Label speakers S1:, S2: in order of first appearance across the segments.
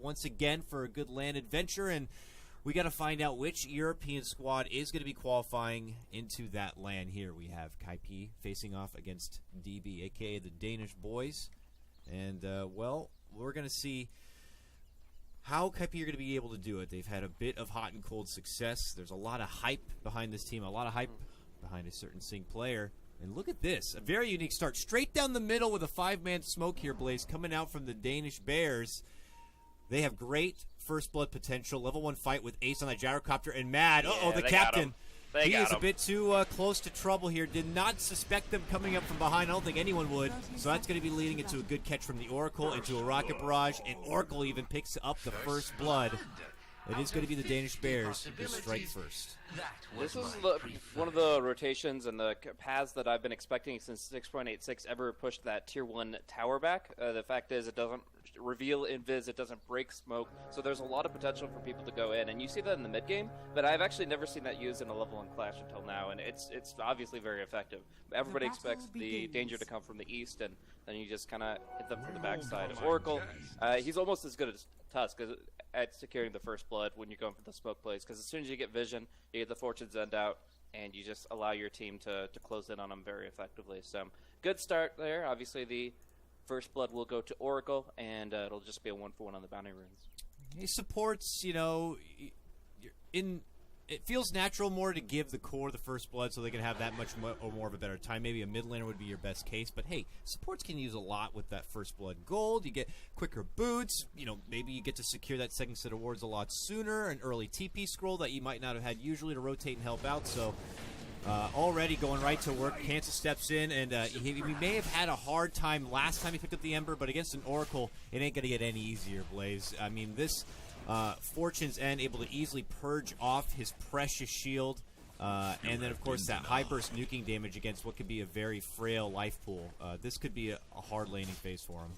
S1: once again for a good land adventure, and we got to find out which European squad is going to be qualifying into that land here. We have Kaipi facing off against DB, a.k.a. the Danish boys. And, well, we're going to see how Kaipi are going to be able to do it. They've had a bit of hot and cold success. There's a lot of hype behind this team, a lot of hype behind a certain Sing player. And look at this, a very unique start. Straight down the middle with a 5-man smoke here, Blaze, coming out from the Danish Bears. They have great first blood potential. Level 1 fight with Ace on that gyrocopter, and Mad. Uh-oh, the captain. He is a bit too close to trouble here. Did not suspect them coming up from behind. I don't think anyone would. So that's going to be leading into a good catch from the Oracle, into a rocket barrage, and Oracle even picks up the first blood. It is going to be the Danish Bears who strike first.
S2: This is one of the rotations and the paths that I've been expecting since 6.86 ever pushed that Tier 1 tower back. The fact is it doesn't reveal invis, it doesn't break smoke, so there's a lot of potential for people to go in. And you see that in the mid-game, but I've actually never seen that used in a level 1 clash until now, and it's obviously very effective. Everybody expects the danger to come from the east, and then you just kind of hit them from the backside. Of Oracle, he's almost as good as Tusk at securing the first blood when you're going for the smoke plays, because as soon as you get vision, you get the Fortune's End out, and you just allow your team to close in on them very effectively. So good start there. Obviously the first blood will go to Oracle, and it'll just be a 1-for-1 on the bounty runes.
S1: He supports, you know, it feels natural more to give the core the first blood so they can have that much or more of a better time. Maybe a mid laner would be your best case, but hey, supports can use a lot with that first blood gold. You get quicker boots, you know, maybe you get to secure that second set of wards a lot sooner, an early TP scroll that you might not have had usually to rotate and help out. So already going right to work, Kansas steps in, and he may have had a hard time last time he picked up the Ember, but against an Oracle, it ain't going to get any easier, Blaze. I mean, this Fortune's End able to easily purge off his precious shield, and then, of course, that high burst nuking damage against what could be a very frail life pool. This could be a hard laning phase for him.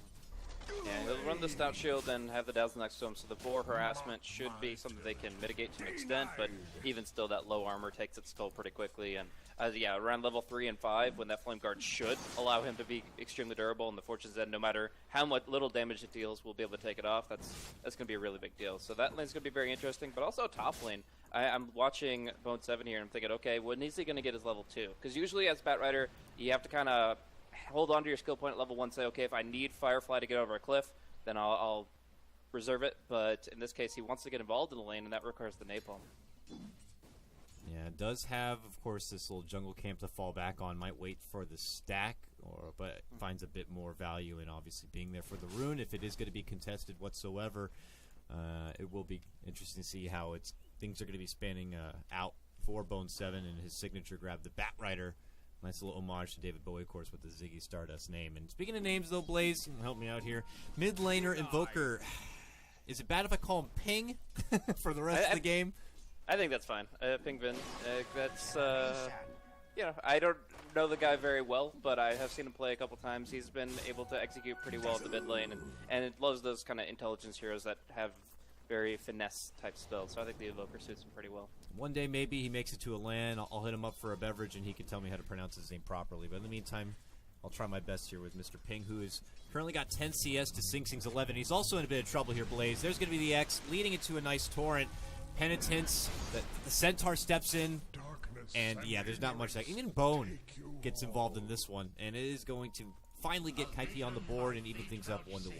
S2: Yeah, he'll run the stout shield and have the dazzle next to him, so the boar harassment should be something they can mitigate to an extent, but even still that low armor takes its toll pretty quickly. And yeah, around level 3 and 5, when that flame guard should allow him to be extremely durable, and the Fortune's End, no matter how much little damage it deals, will be able to take it off. That's going to be a really big deal. So that lane's going to be very interesting, but also top lane. I'm watching Bone 7 here, and I'm thinking, okay, when is he going to get his level 2? Because usually as Batrider, you have to kind of hold on to your skill point at level 1, say, okay, if I need Firefly to get over a cliff, then I'll reserve it. But in this case, he wants to get involved in the lane, and that requires the napalm.
S1: Yeah, it does have, of course, this little jungle camp to fall back on. Might wait for the stack, but finds a bit more value in obviously being there for the rune. If it is going to be contested whatsoever, it will be interesting to see how things are going to be spanning out for Bone 7 and his signature grab, the Batrider. Nice little homage to David Bowie, of course, with the Ziggy Stardust name. And speaking of names, though, Blaze, help me out here. Mid laner, Invoker. Is it bad if I call him Ping for the rest of the game?
S2: I think that's fine. Ping Vin. That's, you know, I don't know the guy very well, but I have seen him play a couple times. He's been able to execute pretty well at the mid lane, and it loves those kind of intelligence heroes that have very finesse-type spells, so I think the Invoker suits him pretty well.
S1: One day, maybe he makes it to a LAN. I'll hit him up for a beverage, and he can tell me how to pronounce his name properly. But in the meantime, I'll try my best here with Mr. Ping, who has currently got 10 CS to Sing Sing's 11. He's also in a bit of trouble here, Blaze. There's going to be the X, leading into a nice torrent. Penitence, the Centaur steps in, and yeah, there's not much. Even Bone gets involved in this one, and it is going to finally get Kaipi on the board and even things up 1-1.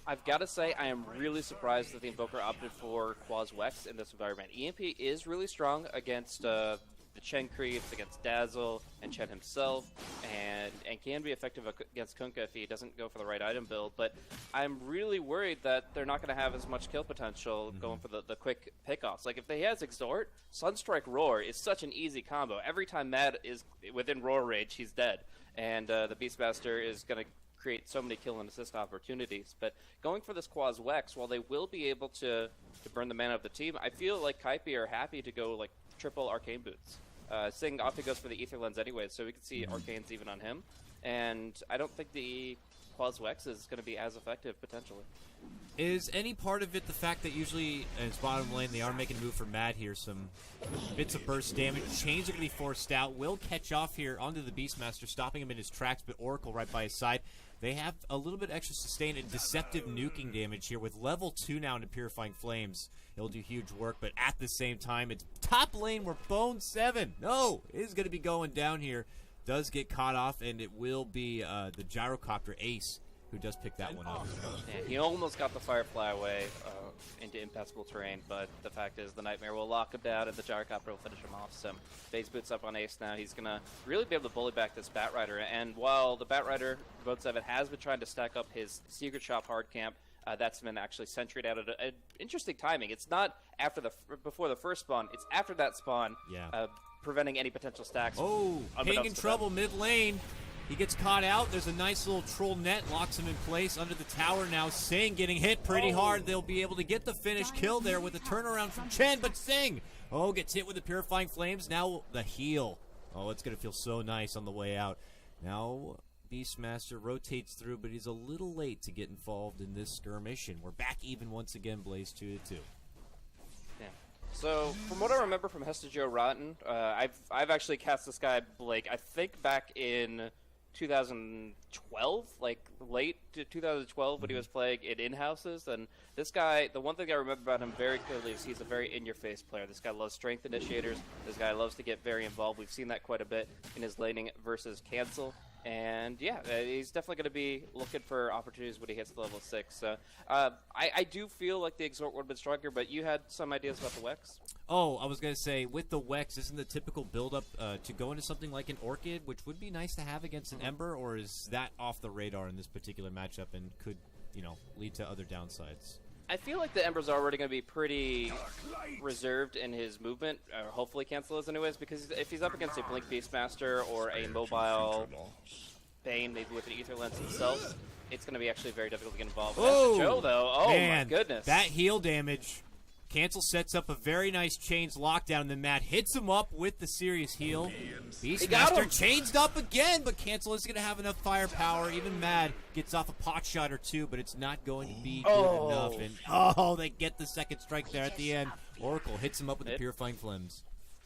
S2: I've got to say, I am really surprised that the Invoker opted for Quaz Wex in this environment. EMP is really strong against the Chen creeps, against Dazzle and Chen himself, and can be effective against Kunkka if he doesn't go for the right item build. But I'm really worried that they're not going to have as much kill potential going for the quick pickoffs. Like, if he has Exhort, Sunstrike Roar is such an easy combo. Every time Mad is within Roar range, he's dead. And the Beastmaster is going to create so many kill and assist opportunities. But going for this Quaz Wex, while they will be able to burn the mana of the team, I feel like Kaipi are happy to go like triple Arcane Boots. Sing often goes for the Ether Lens anyway, so we can see Arcanes even on him. And I don't think the Quaz Wex is going to be as effective potentially.
S1: Is any part of it the fact that usually in its bottom lane they are making a move for Mad here? Some bits of burst damage. Chains are going to be forced out. Will catch off here onto the Beastmaster, stopping him in his tracks, but Oracle right by his side. They have a little bit extra sustain and deceptive nuking damage here with level 2 now into Purifying Flames. It'll do huge work, but at the same time, it's top lane where Bone 7, no, is going to be going down here. Does get caught off, and it will be the Gyrocopter Ace who does pick that one up.
S2: Yeah, he almost got the Firefly away into impassable terrain, but the fact is the Nightmare will lock him down and the Gyrocopter will finish him off. So Phase boots up on Ace now. He's going to really be able to bully back this Batrider. And while the Batrider, Vote 7, has been trying to stack up his Secret Shop hard camp, that's been actually sentryed out at an interesting timing. It's not after before the first spawn, it's after that spawn, preventing any potential stacks.
S1: Oh, Ping in trouble mid lane. He gets caught out. There's a nice little troll net, locks him in place under the tower now. Sing getting hit pretty hard. They'll be able to get the finish kill there with a turnaround from Chen, but Sing, gets hit with the Purifying Flames. Now the heal. Oh, it's going to feel so nice on the way out. Now Beastmaster rotates through, but he's a little late to get involved in this skirmish, and we're back even once again, Blaze 2-2.
S2: Yeah. So, from what I remember from Hesta Joe Rotten, I've actually cast this guy, Blake, I think back in 2012, like late to 2012 when he was playing in in-houses. And this guy, the one thing I remember about him very clearly is he's a very in-your-face player. This guy loves strength initiators. This guy loves to get very involved. We've seen that quite a bit in his laning versus Cancel. And yeah, he's definitely going to be looking for opportunities when he hits level 6. So I do feel like the Exhort would have been stronger, but you had some ideas about the Wex?
S1: Oh, I was going to say, with the Wex, isn't the typical build-up to go into something like an Orchid, which would be nice to have against an Ember, or is that off the radar in this particular matchup and could, lead to other downsides?
S2: I feel like the Ember's already going to be pretty reserved in his movement, or hopefully Cancel is anyways, because if he's up against a Blink Beastmaster or a mobile Bane, maybe with an Ether Lens himself, it's going to be actually very difficult to get involved.
S1: Oh,
S2: Joe, though,
S1: man,
S2: my goodness.
S1: That heal damage. Cancel sets up a very nice Chains lockdown, and then Matt hits him up with the serious heal. Beastmaster changed up again, but Cancel isn't going to have enough firepower. Even Mad gets off a pot shot or two, but it's not going to be good enough. And they get the second strike there at the end. Oracle hits him up with the Purifying Flames.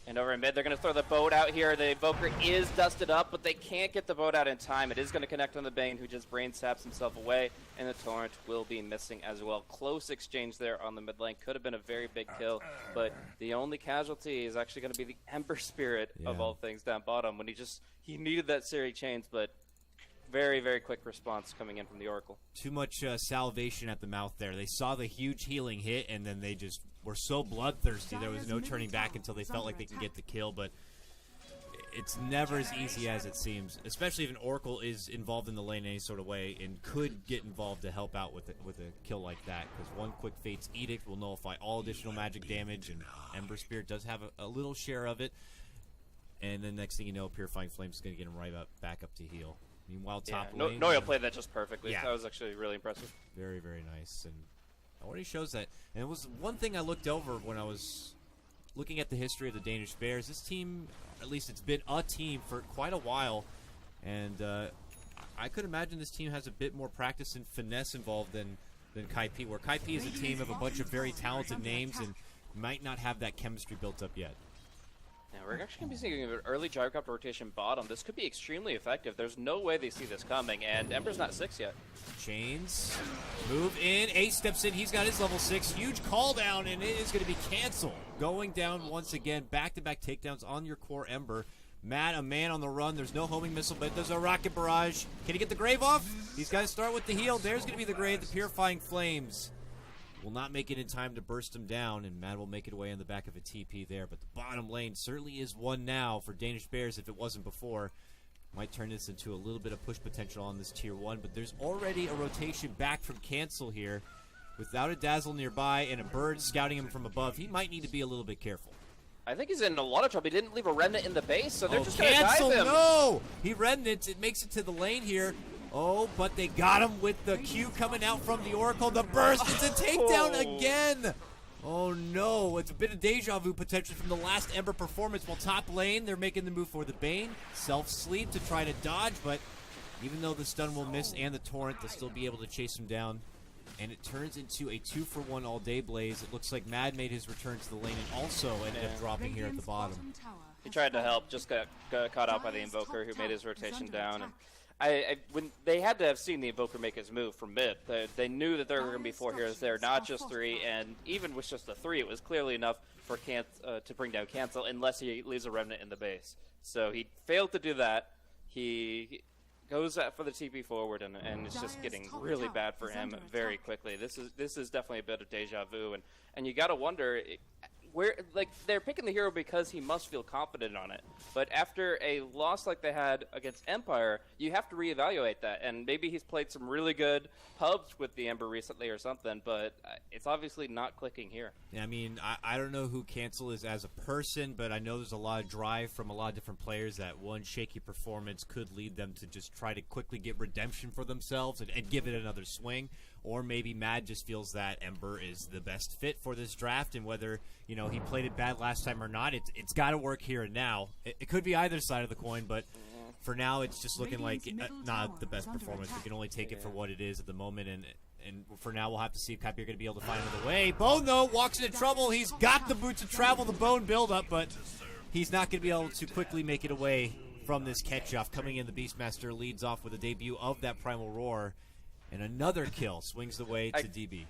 S2: And over in mid, they're going to throw the boat out here. The Evoker is dusted up, but they can't get the boat out in time. It is going to connect on the Bane, who just brain saps himself away, and the Torrent will be missing as well. Close exchange there on the mid lane. Could have been a very big kill, but the only casualty is actually going to be the Ember Spirit of all things down bottom, when he needed that Series Chains, but very, very quick response coming in from the Oracle.
S1: Too much salvation at the mouth there. They saw the huge healing hit, and then they just were so bloodthirsty. There was no turning back until they felt like they could get the kill, but it's never as easy as it seems, especially if an Oracle is involved in the lane in any sort of way and could get involved to help out with a kill like that, because one quick Fate's Edict will nullify all additional magic damage, and Ember Spirit does have a little share of it, and then next thing you know, Purifying Flames is going to get him right back up to heal. Meanwhile, top lane...
S2: Noya played that just perfectly. Yeah. That was actually really impressive.
S1: Very, very nice. And it already shows that. And it was one thing I looked over when I was looking at the history of the Danish Bears. This team, at least it's been a team for quite a while. And I could imagine this team has a bit more practice and finesse involved than Kaipi, where Kaipi is a team of a bunch of very talented names and might not have that chemistry built up yet.
S2: Now, we're actually going to be seeing an early Gyrocopter rotation bottom. This could be extremely effective. There's no way they see this coming, and Ember's not 6 yet.
S1: Chains, move in, Ace steps in, he's got his level 6, huge call down, and it is going to be Cancel. Going down once again, back-to-back takedowns on your core Ember. Matt, a man on the run, there's no homing missile, but there's a rocket barrage. Can he get the Grave off? He's got to start with the heal. There's going to be the Grave, the Purifying Flames. Will not make it in time to burst him down, and Matt will make it away on the back of a TP there. But the bottom lane certainly is one now for Danish Bears if it wasn't before. Might turn this into a little bit of push potential on this Tier 1, but there's already a rotation back from Cancel here. Without a Dazzle nearby and a bird scouting him from above, he might need to be a little bit careful.
S2: I think he's in a lot of trouble. He didn't leave a Remnant in the base, so they're just going to dive him.
S1: No! He Remnants. It makes it to the lane here. Oh, but they got him with the Q coming out from the Oracle. The burst, it's a takedown again. Oh no, it's a bit of deja vu potentially from the last Ember performance. While top lane, they're making the move for the Bane. Self-sleep to try to dodge, but even though the stun will miss and the Torrent, they'll still be able to chase him down. and it turns into a 2-for-1 all-day Blaze. It looks like Mad made his return to the lane and also ended up dropping here at the bottom.
S2: He tried to help, just got caught out by the Invoker, who made his rotation down. And when they had to have seen the Invoker make his move from mid, they knew that there were going to be 4 heroes there, not just 3. And even with just the 3, it was clearly enough for to bring down Cancel, unless he leaves a Remnant in the base. So he failed to do that. He goes for the TP forward, and it's just getting really bad for him very quickly. This is definitely a bit of deja vu, and you got to wonder where, like, they're picking the hero because he must feel confident on it. But after a loss like they had against Empire, you have to reevaluate that. And maybe he's played some really good pubs with the Ember recently or something, but it's obviously not clicking here.
S1: Yeah, I mean, I don't know who Cancel is as a person, but I know there's a lot of drive from a lot of different players that one shaky performance could lead them to just try to quickly get redemption for themselves and give it another swing. Or maybe Mad just feels that Ember is the best fit for this draft, and whether, you know, he played it bad last time or not, it's got to work here and now. It could be either side of the coin, but for now it's just looking like not the best performance. We can only take it for what it is at the moment, and for now we'll have to see if Kaipi are going to be able to find another way. Bone, though, walks into trouble. He's got the boots of travel, the Bone build-up, but he's not going to be able to quickly make it away from this catch-off. Coming in, the Beastmaster leads off with a debut of that Primal Roar. And another kill swings the way to DB.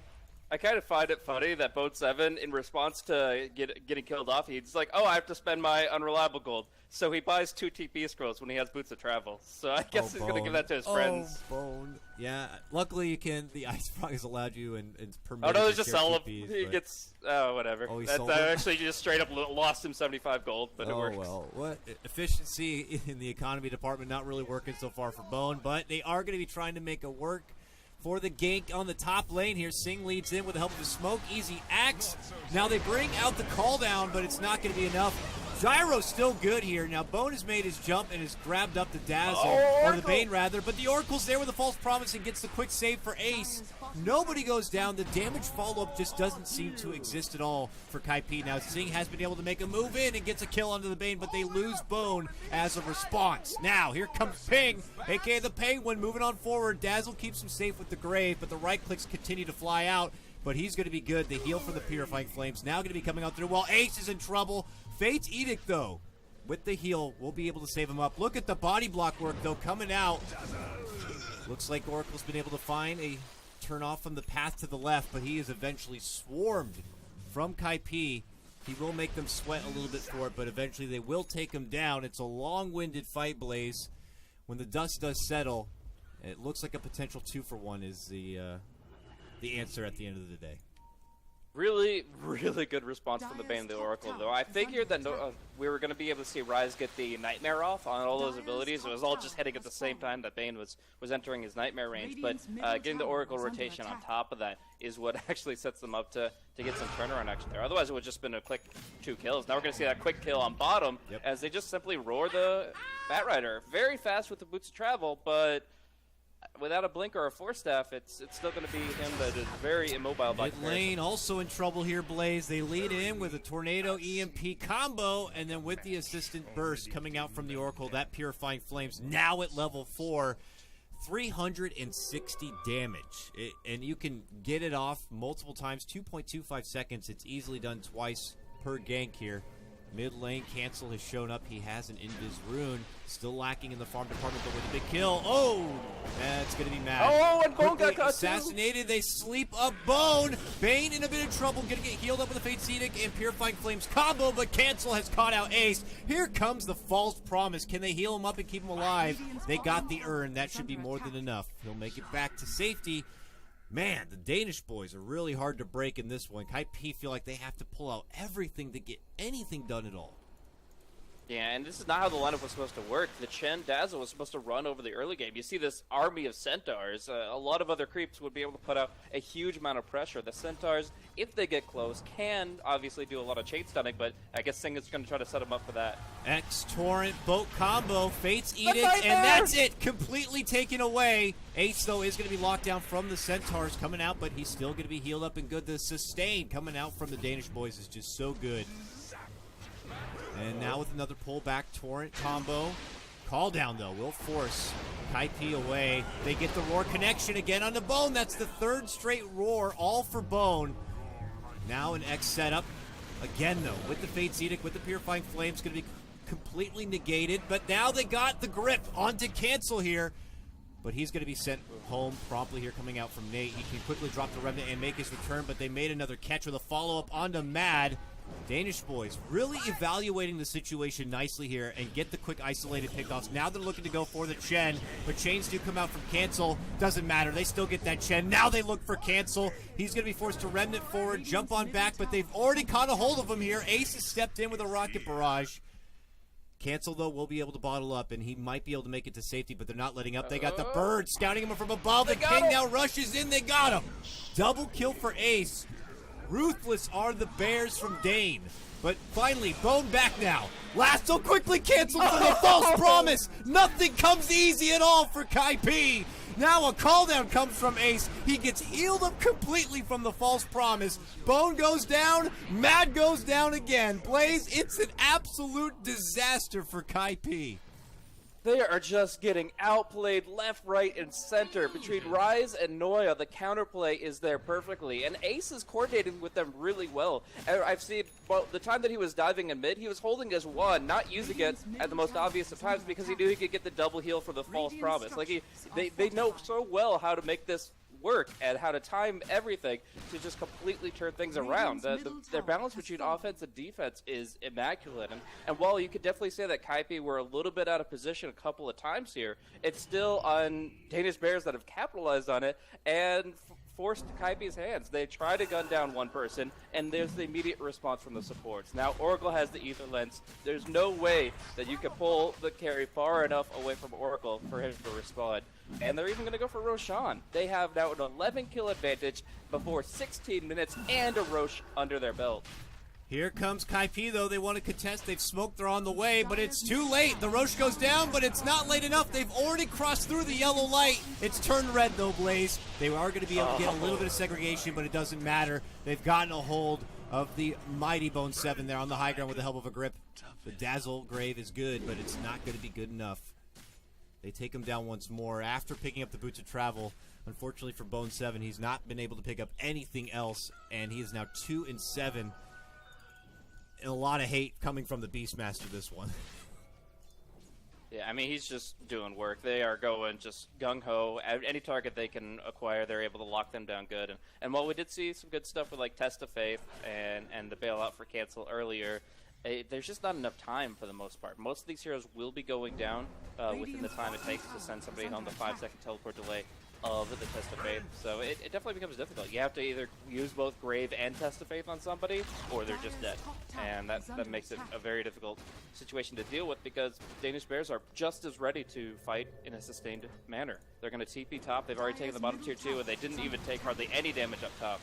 S2: I kind of find it funny that Boat 7, in response to getting killed off, he's like, oh, I have to spend my unreliable gold. So he buys 2 TP scrolls when he has Boots of Travel. So I guess he's going to give that to his friends.
S1: Bone. Yeah, luckily you can. The Ice Frog has allowed you and permitted.
S2: Oh, no,
S1: to
S2: there's just
S1: share
S2: sell him.
S1: TPs,
S2: He gets, whatever.
S1: Oh, he
S2: that
S1: sold them?
S2: actually just straight up lost him 75 gold, but it works.
S1: Oh, well, what? Efficiency in the economy department not really working so far for Bone, but they are going to be trying to make it work. For the gank on the top lane here, Singh leads in with the help of the smoke. Easy axe. Now they bring out the call down, but it's not going to be enough. Gyro's still good here. Now Bone has made his jump and has grabbed up the Dazzle, or the Bane rather, but the Oracle's there with a false promise and gets the quick save for Ace. Nobody goes down. The damage follow-up just doesn't seem to exist at all for Kaipi. Now Singh has been able to make a move in and gets a kill onto the Bane, but they lose Bone as a response. Now here comes Ping, aka the Penguin, moving on forward. Dazzle keeps him safe with the Grave, but the right clicks continue to fly out. But he's going to be good. The heal from the Purifying Flames now going to be coming out through while Ace is in trouble. Fate's Edict, though, with the heal, we'll be able to save him up. Look at the body block work, though, coming out. Looks like Oracle's been able to find a turn off from the path to the left, but he is eventually swarmed from Kaipi. He will make them sweat a little bit for it, but eventually they will take him down. It's a long-winded fight, Blaze. When the dust does settle, it looks like a potential 2-for-1 is the answer at the end of the day.
S2: Really, really good response from the Bane and the Oracle, though. I figured that we were going to be able to see Ryze get the Nightmare off on all those abilities. It was all just hitting at the same time that Bane was entering his Nightmare range, but getting the Oracle rotation on top of that is what actually sets them up to get some turnaround action there. Otherwise, it would have just been a quick 2 kills. Now we're going to see that quick kill on bottom as they just simply roar the Batrider. Very fast with the Boots of Travel, but without a blink or a force staff, it's still going to be him that is very immobile by comparison.
S1: Mid lane also in trouble here, Blaze. They lead in with a Tornado EMP combo, and then with the assistant burst coming out from the Oracle, that Purifying Flames now at level 4, 360 damage. And you can get it off multiple times, 2.25 seconds. It's easily done twice per gank here. Mid lane, Cancel has shown up. He has an Invis Rune. Still lacking in the farm department, but with a big kill. Oh! That's going to be Mad.
S2: Oh, and Bone got caught
S1: assassinated. They sleep up Bone. Bane in a bit of trouble. Going to get healed up with a Fate's Edict and Purifying Flames combo, but Cancel has caught out Ace. Here comes the false promise. Can they heal him up and keep him alive? They got the urn. That should be more than enough. He'll make it back to safety. Man, the Danish boys are really hard to break in this one. Kaipi feel like they have to pull out everything to get anything done at all.
S2: Yeah, and this is not how the lineup was supposed to work. The Chen Dazzle was supposed to run over the early game. You see this army of Centaurs. A lot of other creeps would be able to put out a huge amount of pressure. The Centaurs, if they get close, can obviously do a lot of chain stunning, but I guess Singh is going to try to set them up for that.
S1: X-Torrent boat combo, Fate's Edict, and that's it! Completely taken away. Ace, though, is going to be locked down from the Centaurs coming out, but he's still going to be healed up and good. The sustain coming out from the Danish boys is just so good. And now with another pullback Torrent combo. Call down, though, will force Kaipi away. They get the roar connection again on the Bone. That's the third straight roar, all for Bone. Now an X setup. Again, though, with the Fate's Edict, with the Purifying Flames, going to be completely negated. But now they got the grip onto Cancel here. But he's going to be sent home promptly here coming out from Nate. He can quickly drop the Remnant and make his return, but they made another catch with a follow-up onto Mad. Danish boys really evaluating the situation nicely here and get the quick isolated pickoffs. Now they're looking to go for the Chen, but chains do come out from Cancel. Doesn't matter. They still get that Chen. Now they look for Cancel. He's going to be forced to Remnant forward, jump on back, but they've already caught a hold of him here. Ace has stepped in with a rocket barrage. Cancel, though, will be able to bottle up, and he might be able to make it to safety, but they're not letting up. They got the Bird scouting him from above. The King now rushes in. They got him. Double kill for Ace. Ruthless are the Bears from Dane. But finally, Bone back now. Lasso quickly canceled for the false promise. Nothing comes easy at all for Kaipi. Now a call down comes from Ace. He gets healed up completely from the false promise. Bone goes down. Mad goes down again. Blaze, it's an absolute disaster for Kaipi.
S2: They are just getting outplayed left, right, and center. Between Rise and Noya, the counterplay is there perfectly. And Ace is coordinating with them really well. And I've seen, well, the time that he was diving in mid, he was holding his one, not using it at the most obvious of times because he knew he could get the double heal for the false promise. Like they know so well how to make this work and how to time everything to just completely turn things around. Their balance between offense and defense is immaculate. And while you could definitely say that Kaipi were a little bit out of position a couple of times here, it's still on Danish Bears that have capitalized on it and forced Kaipi's hands. They try to gun down one person, and there's the immediate response from the supports. Now, Oracle has the Ether Lens. There's no way that you can pull the carry far enough away from Oracle for him to respond. And they're even going to go for Roshan. They have now an 11 kill advantage before 16 minutes and a Rosh under their belt.
S1: Here comes Kaipi, though. They want to contest. They've smoked. They're on the way, but it's too late. The Rosh goes down, but it's not late enough. They've already crossed through the yellow light. It's turned red, though, Blaze. They are going to be able to get a little bit of segregation, but it doesn't matter. They've gotten a hold of the mighty Bone 7 there on the high ground with the help of a grip. The Dazzle Grave is good, but it's not going to be good enough. They take him down once more after picking up the Boots of Travel. Unfortunately for Bone 7, he's not been able to pick up anything else, and he is now 2-7. And a lot of hate coming from the Beastmaster this one.
S2: Yeah, I mean, he's just doing work. They are going just gung-ho. Any target they can acquire, they're able to lock them down good. And while we did see some good stuff with, like, Test of Faith and the bailout for Cancel earlier, there's just not enough time for the most part. Most of these heroes will be going down within the time it takes to send somebody home, the 5-second teleport delay of the Test of Faith. So it definitely becomes difficult. You have to either use both Grave and Test of Faith on somebody, or they're just dead. And that makes it a very difficult situation to deal with because Danish Bears are just as ready to fight in a sustained manner. They're going to TP top. They've already taken the bottom tier 2, and they didn't even take hardly any damage up top.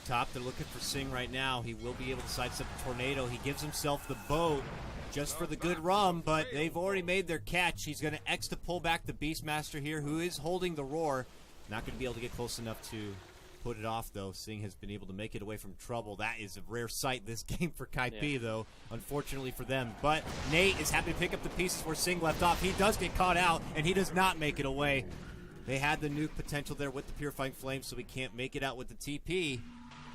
S1: Top, they're looking for Sing right now. He will be able to sidestep the Tornado. He gives himself the boat just for the good rum, but they've already made their catch. He's going to X to pull back the Beastmaster here, who is holding the roar. Not going to be able to get close enough to put it off, though. Sing has been able to make it away from trouble. That is a rare sight this game for Kaipi, though, unfortunately for them. But Nate is happy to pick up the pieces where Sing left off. He does get caught out, and he does not make it away. They had the nuke potential there with the Purifying Flame, so we can't make it out with the TP.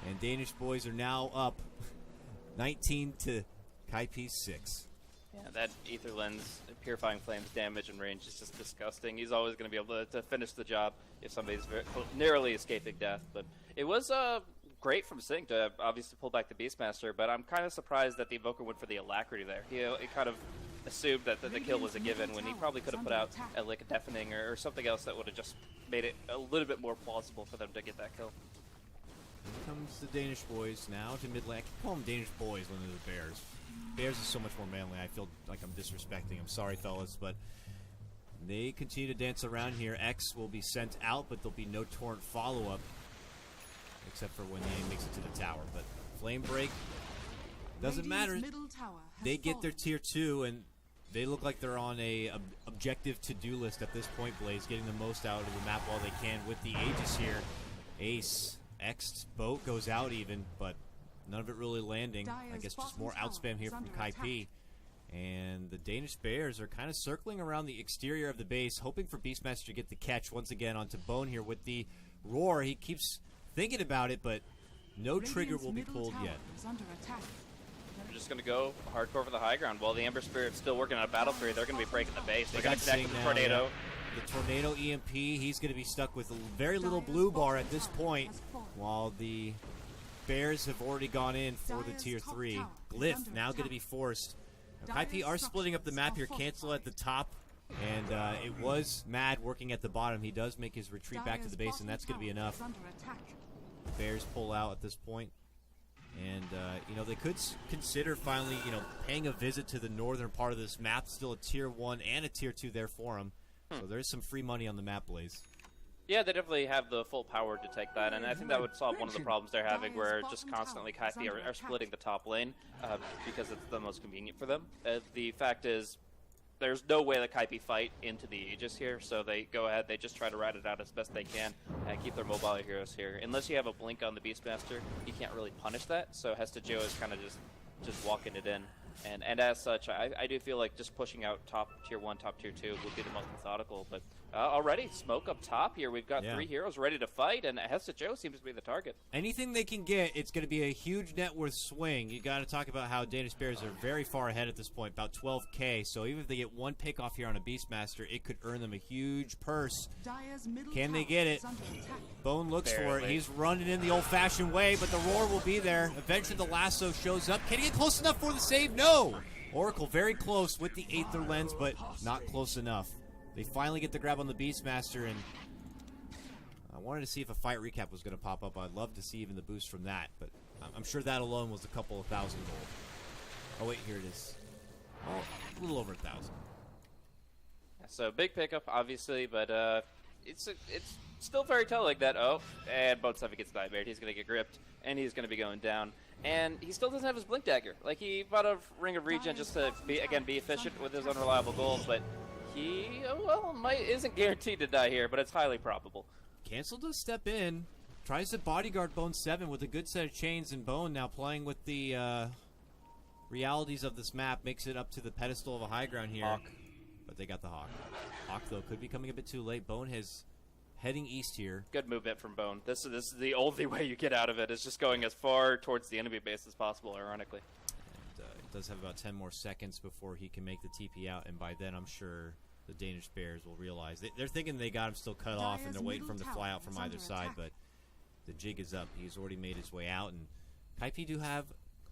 S1: And Danish boys are now up 19 to Kaipi's 6.
S2: Yeah, that Ether Lens, Purifying Flames damage and range is just disgusting. He's always going to be able to finish the job if somebody's narrowly escaping death. But it was great from Sing to obviously pull back the Beastmaster, but I'm kind of surprised that the Invoker went for the Alacrity there. He kind of assumed that the kill was a given when he probably could have put out like a Deafening or something else that would have just made it a little bit more plausible for them to get that kill.
S1: Here comes the Danish boys now to mid lane. I can call them Danish boys when they're the Bears. Bears is so much more manly. I feel like I'm disrespecting. I'm sorry, fellas, but they continue to dance around here. X will be sent out, but there'll be no Torrent follow-up, except for when the makes it to the tower. But Flame Break doesn't matter. They get their tier 2, and they look like they're on a objective to-do list at this point, Blaze, getting the most out of the map while they can with the Aegis here. Ace, X boat goes out even, but none of it really landing. I guess just more outspam here from Kaipi. And the Danish Bears are kind of circling around the exterior of the base, hoping for Beastmaster to get the catch once again onto Bone here with the roar. He keeps thinking about it, but no trigger will be pulled yet.
S2: They're just going to go hardcore for the high ground. While the Ember Spirit's still working on a battle fury, they're going to be breaking the base. They're going to connect with the Tornado.
S1: Yeah. The Tornado EMP, he's going to be stuck with very little blue bar at this point, while the Bears have already gone in for the Tier 3. Glyph now going to be forced. Kaipi are splitting up the map here. Cancel at the top, and it was Mad working at the bottom. He does make his retreat back to the base, and that's going to be enough. Bears pull out at this point, and you know, they could consider finally, you know, paying a visit to the northern part of this map. Still a Tier 1 and a Tier 2 there for them, so there's some free money on the map, Blaze. Yeah,
S2: they definitely have the full power to take that, and I think that would solve one of the problems they're having, where just constantly Kaipi are splitting the top lane because it's the most convenient for them. The fact is, there's no way that Kaipi fight into the Aegis here, so they go ahead, they just try to ride it out as best they can and keep their mobile heroes here. Unless you have a blink on the Beastmaster, you can't really punish that, so Hesta Joe is kind of just walking it in. And as such, I do feel like just pushing out top Tier 1, top Tier 2 would be the most methodical, but already smoke up top here. We've got 3 heroes ready to fight, and Hesta Joe seems to be the target.
S1: Anything they can get, it's going to be a huge net worth swing. You got to talk about how Danish Bears are very far ahead at this point, about 12K. So even if they get one pick off here on a Beastmaster, it could earn them a huge purse. Can they get it? Bone looks for it. He's running in the old-fashioned way, but the roar will be there. Eventually the lasso shows up. Can he get close enough for the save? No! Oracle very close with the Aether Lens, but not close enough. They finally get the grab on the Beastmaster, and I wanted to see if a fight recap was going to pop up. I'd love to see even the boost from that, but I'm sure that alone was a couple of thousand gold. Oh, wait, here it is. Oh, a little over 1,000.
S2: So big pickup, obviously, but it's still very telling that, and Bone 7 gets Nightmare. He's going to get gripped, and he's going to be going down. And he still doesn't have his Blink Dagger. Like, he bought a Ring of Regen just to, be efficient with his unreliable gold, but he, isn't guaranteed to die here, but it's highly probable.
S1: Cancel does step in, tries to bodyguard Bone 7 with a good set of chains, and Bone now playing with the realities of this map, makes it up to the pedestal of a high ground here.
S2: Hawk.
S1: But they got the Hawk. Hawk, though, could be coming a bit too late. Bone has heading east here.
S2: Good movement from Bone. This is the only way you get out of it, is just going as far towards the enemy base as possible, ironically.
S1: And it does have about 10 more seconds before he can make the TP out, and by then I'm sure the Danish Bears will realize. They're thinking they got him still cut off, and they're waiting for him to fly out from either side, but the jig is up. He's already made his way out, and Kaipi do have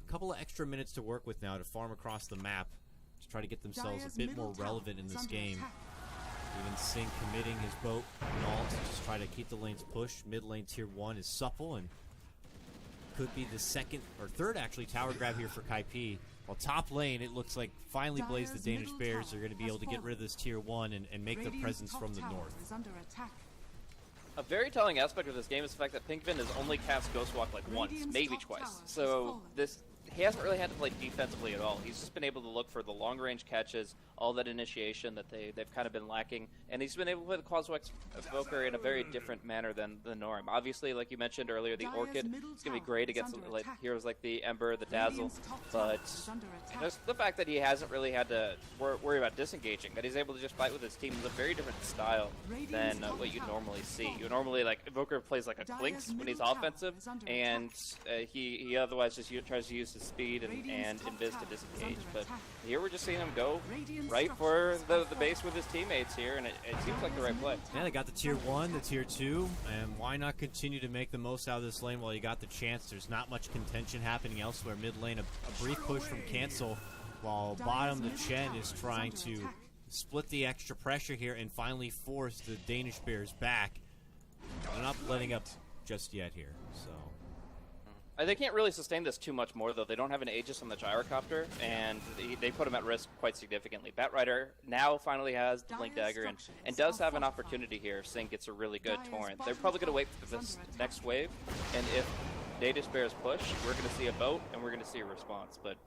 S1: a couple of extra minutes to work with now to farm across the map to try to get themselves a bit more relevant in this game. Even Singh committing his boat and all to just try to keep the lanes pushed. Mid lane Tier 1 is supple and could be the second or third actually tower grab here for Kaipi. While top lane, it looks like finally Blaze the Danish Bears are going to be able to get rid of this Tier 1 and make their presence from the north.
S2: A very telling aspect of this game is the fact that Pinkvin has only cast Ghostwalk like once, maybe twice. So he hasn't really had to play defensively at all. He's just been able to look for the long-range catches, all that initiation that they've kind of been lacking, and he's been able to play the Quaswex Evoker in a very different manner than the norm. Obviously, like you mentioned earlier, the Orchid is going to be great against heroes like the Ember, the Dazzle, but just the fact that he hasn't really had to worry about disengaging, that he's able to just fight with his team is a very different style than what you normally see. You normally, like, Evoker plays like a Clinks when he's offensive, and he otherwise just tries to use his speed and invis to disengage, but here we're just seeing him go right for the base with his teammates here, and it seems like the right play.
S1: Yeah, they got the Tier 1, the Tier 2, and why not continue to make the most out of this lane while you got the chance? There's not much contention happening elsewhere. Mid lane, a brief push from Cancel, while bottom, the Chen is trying to split the extra pressure here and finally force the Danish Bears back. They're not letting up just yet here, so...
S2: They can't really sustain this too much more, though. They don't have an Aegis on the Gyrocopter, and they put him at risk quite significantly. Batrider now finally has the Blink Dagger and does have an opportunity here if Singh gets a really good Torrent. They're probably going to wait for this next wave, and if Danish Bears push, we're going to see a vote, and we're going to see a response. But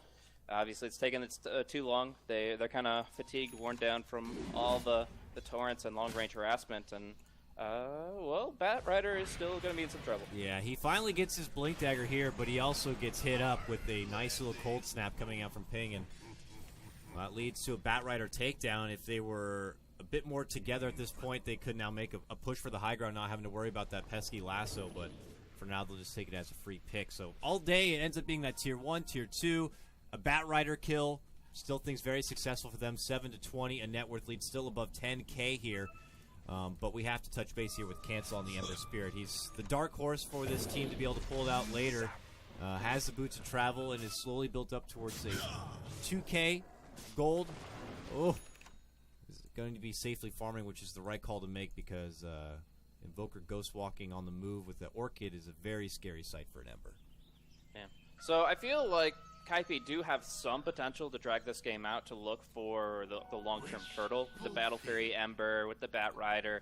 S2: obviously it's taken too long. They're kind of fatigued, worn down from all the Torrents and long-range harassment, and... well, Batrider is still going to be in some trouble.
S1: Yeah, he finally gets his Blink Dagger here, but he also gets hit up with a nice little cold snap coming out from Ping, and Well, that leads to a Batrider takedown. If they were a bit more together at this point, they could now make a push for the high ground, not having to worry about that pesky lasso, but for now they'll just take it as a free pick. So all day it ends up being that tier 1, tier 2, a Batrider kill. Still things very successful for them, 7-20, a net worth lead still above 10K here. But we have to touch base here with Cancel on the Ember Spirit. He's the dark horse for this team to be able to pull it out later. Has the boots of travel and is slowly built up towards a 2K gold. Oh, is going to be safely farming, which is the right call to make because Invoker Ghost Walking on the move with the Orchid is a very scary sight for an Ember.
S2: Yeah. So I feel like Kaipi do have some potential to drag this game out to look for the long-term turtle. The Battle Fury Ember, with the Batrider,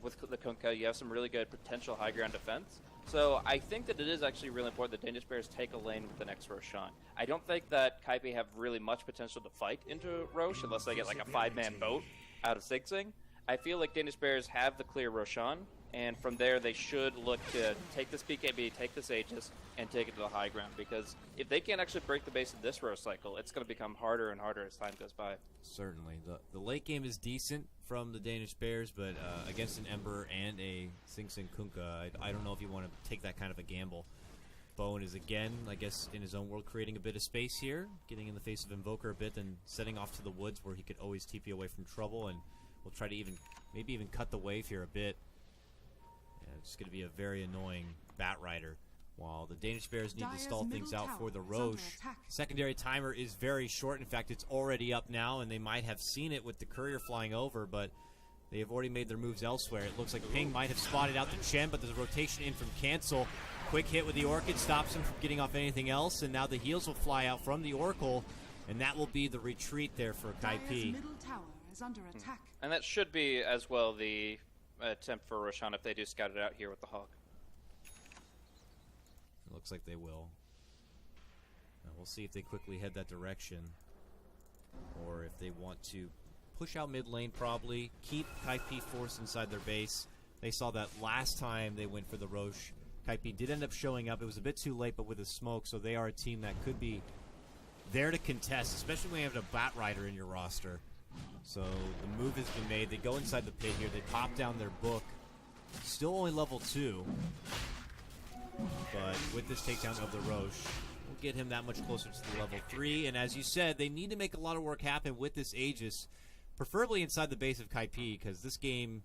S2: with the Kunkka, you have some really good potential high ground defense. So I think that it is actually really important that Danish Bears take a lane with the next Roshan. I don't think that Kaipi have really much potential to fight into Rosh unless they get like a 5-man boat out of Sing Sing. I feel like Danish Bears have the clear Roshan, and from there they should look to take this BKB, take this Aegis, and take it to the high ground, because if they can't actually break the base of this Rosh cycle, it's going to become harder and harder as time goes by.
S1: Certainly. The late game is decent from the Danish Bears, but against an Ember and a Sing Sing Kunkka, I don't know if you want to take that kind of a gamble. Bowen is again, I guess, in his own world creating a bit of space here, getting in the face of Invoker a bit, then setting off to the woods where he could always TP away from trouble, and we'll try to maybe even cut the wave here a bit. It's going to be a very annoying Batrider. While the Danish Bears need to stall things out for the Rosh. Secondary timer is very short. In fact, it's already up now, and they might have seen it with the courier flying over, but they have already made their moves elsewhere. It looks like Ping might have spotted out the Chen, but there's a rotation in from Cancel. Quick hit with the Orchid stops him from getting off anything else, and now the heals will fly out from the Oracle, and that will be the retreat there for Kaipi.
S2: And that should be, as well, the attempt for Roshan if they do scout it out here with the Hawk.
S1: It looks like they will. We'll see if they quickly head that direction, or if they want to push out mid lane probably, keep Kaipi force inside their base. They saw that last time they went for the Rosh. Kaipi did end up showing up. It was a bit too late, but with a smoke, so they are a team that could be there to contest, especially when you have a Batrider in your roster. So the move has been made. They go inside the pit here. They pop down their book. Still only level 2. But with this takedown of the Rosh, we'll get him that much closer to the level 3. And as you said, they need to make a lot of work happen with this Aegis, preferably inside the base of Kaipi, because this game,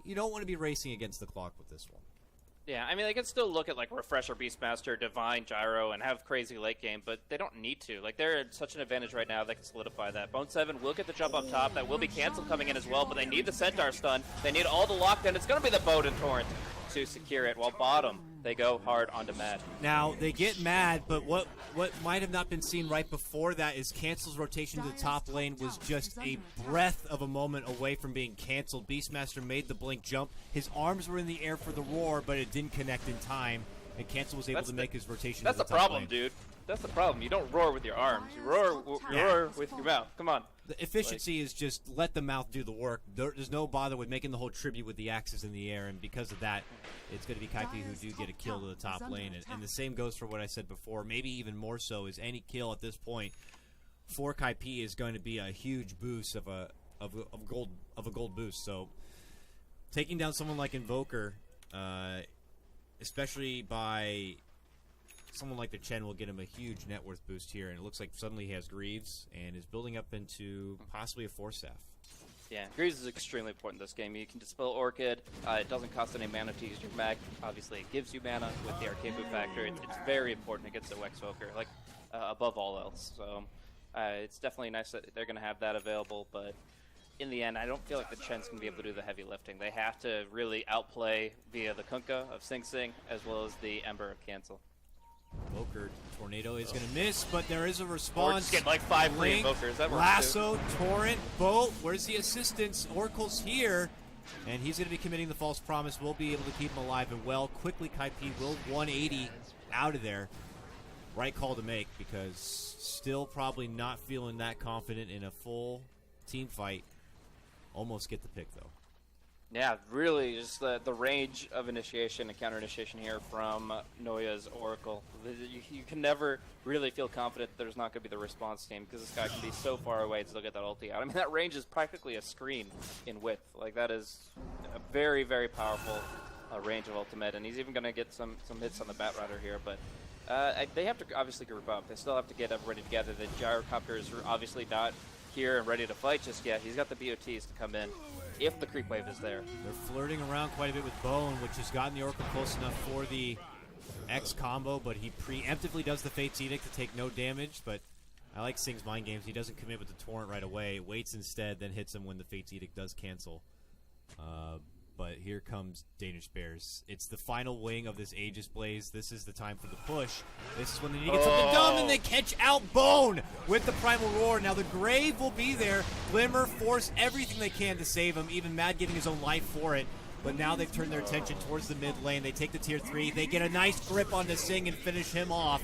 S1: you don't want to be racing against the clock with this one.
S2: Yeah, I mean, they can still look at, like, Refresher, Beastmaster, Divine, Gyro, and have crazy late game, but they don't need to. Like, they're at such an advantage right now, they can solidify that. Bone 7 will get the jump up top. That will be Cancel coming in as well, but they need the Centaur stun. They need all the lockdown. It's going to be the Boat and Torrent to secure it, while bottom, they go hard onto Mad.
S1: Now, they get Mad, but what might have not been seen right before that is Cancel's rotation to the top lane was just a breath of a moment away from being canceled. Beastmaster made the blink jump. His arms were in the air for the roar, but it didn't connect in time, and Cancel was able to make his rotation to the top lane.
S2: That's the problem, dude. That's the problem. You don't roar with your arms. You roar with your mouth. Come on.
S1: The efficiency is just let the mouth do the work. There's no bother with making the whole tribute with the axes in the air, and because of that, it's going to be Kaipi who do get a kill to the top lane. And the same goes for what I said before, maybe even more so, is any kill at this point for Kaipi is going to be a huge boost of a gold boost. So taking down someone like Invoker, especially by someone like the Chen, will get him a huge net worth boost here, and it looks like suddenly he has Greaves and is building up into possibly a 4-staff.
S2: Yeah, Greaves is extremely important in this game. You can dispel Orchid. It doesn't cost any mana to use your mag. Obviously, it gives you mana with the Arcade Boot factor. It's very important against the Wexvoker, like above all else. So it's definitely nice that they're going to have that available, but in the end, I don't feel like the Chen's going to be able to do the heavy lifting. They have to really outplay via the Kunkka of Sing Sing, as well as the Ember of Cancel.
S1: Invoker Tornado is going to miss, but there is a response.
S2: Or just get like 5 free Invokers. That works
S1: Lasso,
S2: too.
S1: Torrent, Boat. Where's the assistance? Oracle's here, and he's going to be committing the false promise. We'll be able to keep him alive and well. Quickly, Kaipi will 180 out of there. Right call to make, because still probably not feeling that confident in a full team fight. Almost get the pick, though.
S2: Yeah, really, just the range of initiation and counter initiation here from Noya's Oracle. You can never really feel confident there's not going to be the response team because this guy can be so far away and still get that ulti out. I mean, that range is practically a screen in width. Like, that is a very, very powerful range of ultimate, and he's even going to get some hits on the Batrider here, but they have to obviously group up. They still have to get everybody together. The Gyrocopters are obviously not here and ready to fight just yet. He's got the BOTs to come in if the creep wave is there.
S1: They're flirting around quite a bit with Bone, which has gotten the Oracle close enough for the X combo, but he preemptively does the Fate's Edict to take no damage, but I like Sing's mind games. He doesn't commit with the Torrent right away, waits instead, then hits him when the Fate's Edict does cancel. But here comes Danish Bears. It's the final wing of this Aegis Blaze. This is the time for the push. This is when they need to get something done, and they catch out Bone with the Primal Roar. Now the Grave will be there. Glimmer force everything they can to save him, even Mad giving his own life for it. But now they've turned their attention towards the mid lane. They take the tier 3. They get a nice grip on the Sing and finish him off.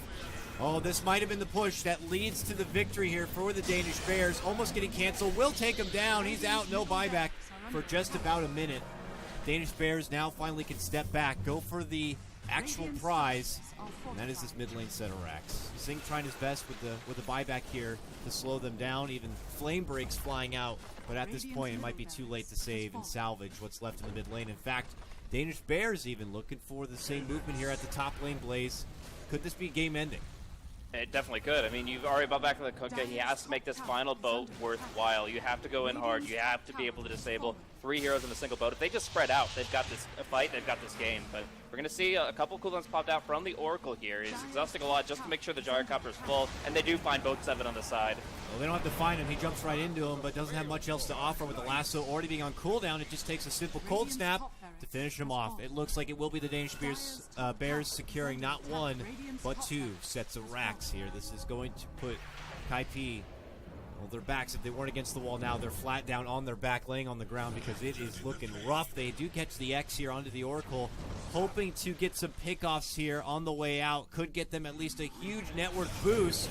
S1: Oh, this might have been the push that leads to the victory here for the Danish Bears. Almost getting canceled. Will take him down. He's out. No buyback for just about a minute. Danish Bears now finally can step back, go for the actual prize, and that is this mid lane set of racks. Sing trying his best with the buyback here to slow them down, even flame breaks flying out, but at this point it might be too late to save and salvage what's left in the mid lane. In fact, Danish Bears even looking for the same movement here at the top lane, Blaze. Could this be game ending?
S2: It definitely could. I mean, you've already bought back from the Kunkka. He has to make this final boat worthwhile. You have to go in hard. You have to be able to disable 3 heroes in a single boat. If they just spread out, they've got this fight, they've got this game. But we're going to see a couple cooldowns popped out from the Oracle here. He's exhausting a lot just to make sure the Gyrocopter's full, and they do find boat 7 on the side.
S1: Well, they don't have to find him. He jumps right into him, but doesn't have much else to offer with the lasso already being on cooldown. It just takes a simple cold snap to finish him off. It looks like it will be the Danish Bears securing not 1, but 2 sets of racks here. This is going to put Kaipi, well, their backs, if they weren't against the wall now, they're flat down on their back, laying on the ground because it is looking rough. They do catch the X here onto the Oracle, hoping to get some pickoffs here on the way out. Could get them at least a huge net worth boost.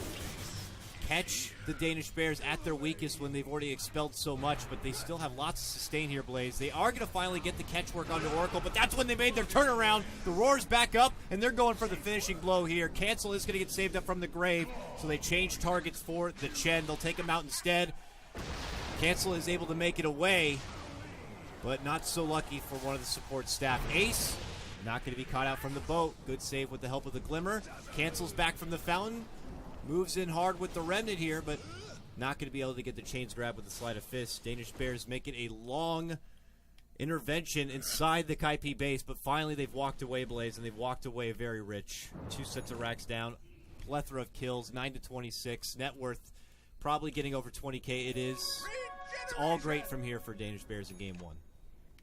S1: Catch the Danish Bears at their weakest when they've already expelled so much, but they still have lots of sustain here, Blaze. They are going to finally get the catch work onto Oracle, but that's when they made their turnaround. The Roar's back up, and they're going for the finishing blow here. Cancel is going to get saved up from the Grave, so they change targets for the Chen. They'll take him out instead. Cancel is able to make it away, but not so lucky for one of the support staff. Ace, not going to be caught out from the boat. Good save with the help of the Glimmer. Cancels back from the fountain. Moves in hard with the Remnant here, but not going to be able to get the chains grab with the sleight of fist. Danish Bears making a long intervention inside the Kaipi base, but finally they've walked away, Blaze, and they've walked away very rich. 2 sets of racks down, plethora of kills, 9 to 26, net worth probably getting over 20K. It is. It's all great from here for Danish Bears in game 1.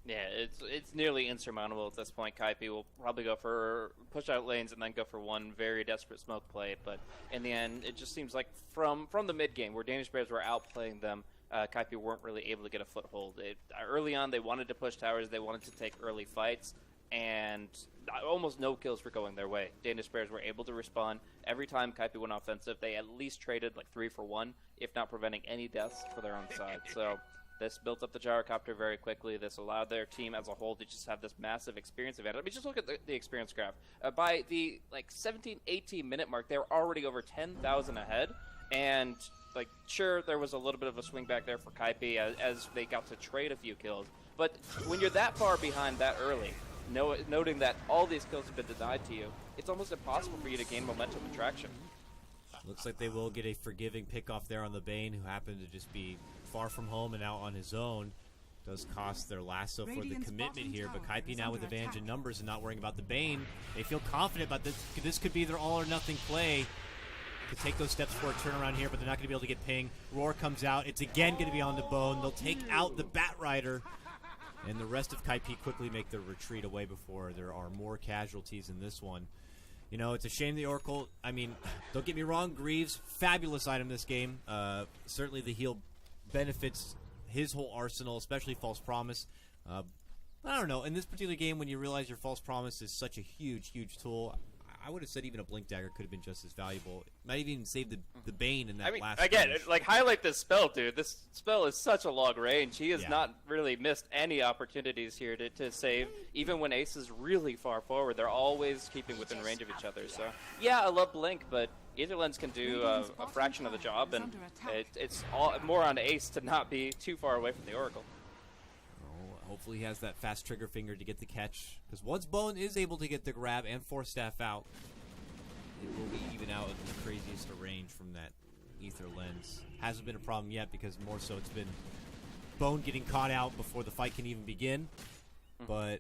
S2: Yeah, it's nearly insurmountable at this point. Kaipi will probably go for push out lanes and then go for one very desperate smoke play. But in the end, it just seems like from the mid game where Danish Bears were outplaying them, Kaipi weren't really able to get a foothold. Early on, they wanted to push towers, they wanted to take early fights, and almost no kills were going their way. Danish Bears were able to respond. Every time Kaipi went offensive, they at least traded like 3 for 1, if not preventing any deaths for their own side. So this built up the Gyrocopter very quickly. This allowed their team as a whole to just have this massive experience advantage. I mean, just look at the experience graph. By the 17, 18 minute mark, they were already over 10,000 ahead. And sure, there was a little bit of a swing back there for Kaipi as they got to trade a few kills. But when you're that far behind that early, noting that all these kills have been denied to you, it's almost impossible for you to gain momentum and traction.
S1: Looks like they will get a forgiving pickoff there on the Bane, who happened to just be far from home and out on his own. Does cost their lasso for the commitment here, but Kaipi now with advantage in numbers and not worrying about the Bane. They feel confident about this. This could be their all-or-nothing play to take those steps for a turnaround here, but they're not going to be able to get ping. Roar comes out. It's again going to be on the Bone. They'll take out the Batrider, and the rest of Kaipi quickly make their retreat away before there are more casualties in this one. You know, it's a shame the Oracle, I mean, don't get me wrong, Greaves, fabulous item this game. Certainly the heal benefits his whole arsenal, especially False Promise. I don't know, in this particular game, when you realize your False Promise is such a huge, huge tool, I would have said even a Blink Dagger could have been just as valuable. Might have even saved the Bane in that
S2: I mean,
S1: last
S2: again,
S1: range.
S2: like, highlight this spell, dude. This spell is such a long range. He has
S1: Yeah.
S2: not really missed any opportunities here to save. Even when Ace is really far forward, they're always keeping within range of each other. So, yeah, I love Blink, but either lens can do a fraction of the job, and it's all more on Ace to not be too far away from the Oracle.
S1: Hopefully he has that fast trigger finger to get the catch. Because once Bone is able to get the grab and Force Staff out, it will be even out in the craziest of range from that Ether lens. Hasn't been a problem yet because more so it's been Bone getting caught out before the fight can even begin. But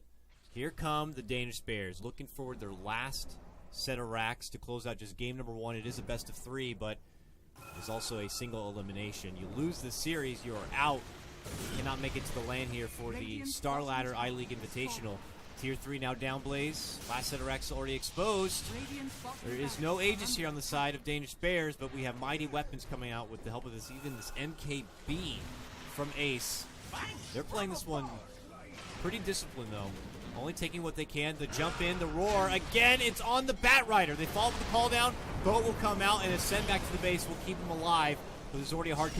S1: here come the Danish Bears, looking for their last set of racks to close out just game number 1. It is a best of 3, but there's also a single elimination. You lose this series, you are out. You cannot make it to the land here for the Star Ladder I-League Invitational. Tier 3 now down, Blaze. Last set of racks already exposed. There is no Aegis here on the side of Danish Bears, but we have mighty weapons coming out with the help of this, even this MKB from Ace. They're playing this one pretty disciplined, though. Only taking what they can. The jump in, the roar. Again, it's on the Bat Rider. They fall with the call down. Boat will come out, and a send back to the base will keep them alive. But there's already a hard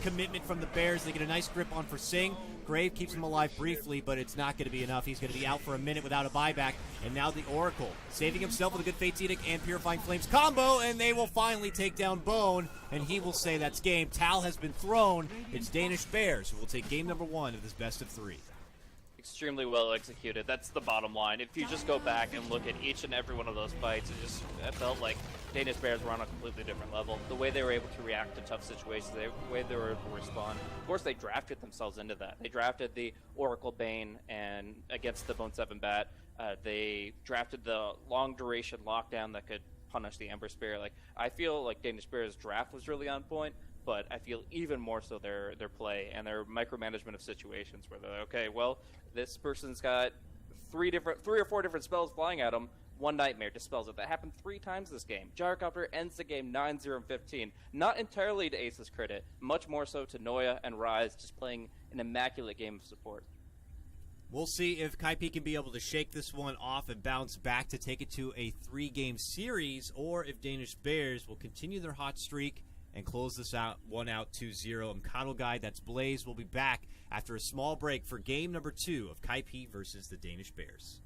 S1: commitment from the Bears. They get a nice grip on for Singh. Grave keeps him alive briefly, but it's not going to be enough. He's going to be out for a minute without a buyback. And now the Oracle, saving himself with a good Fate's Edict and Purifying Flames combo, and they will finally take down Bone, and he will say that's game. Tal has been thrown. It's Danish Bears who will take game number 1 of this best of 3.
S2: Extremely well executed. That's the bottom line. If you just go back and look at each and every one of those fights, it felt like Danish Bears were on a completely different level. The way they were able to react to tough situations, the way they were able to respond. Of course, they drafted themselves into that. They drafted the Oracle Bane and against the Bone 7 Bat. They drafted the long duration lockdown that could punish the Ember Spear. Like, I feel like Danish Bears' draft was really on point, but I feel even more so their play and their micromanagement of situations where they're like, okay, well, this person's got three or four different spells flying at them. One Nightmare dispels it. That happened 3 times this game. Gyrocopter ends the game 9-0-15. Not entirely to Ace's credit, much more so to Noya and Rise just playing an immaculate game of support.
S1: We'll see if Kaipi can be able to shake this one off and bounce back to take it to a 3-game series, or if Danish Bears will continue their hot streak and close this out 2-0. I'm Kano Guy, that's Blaze. We'll be back after a small break for game number 2 of Kaipi versus the Danish Bears.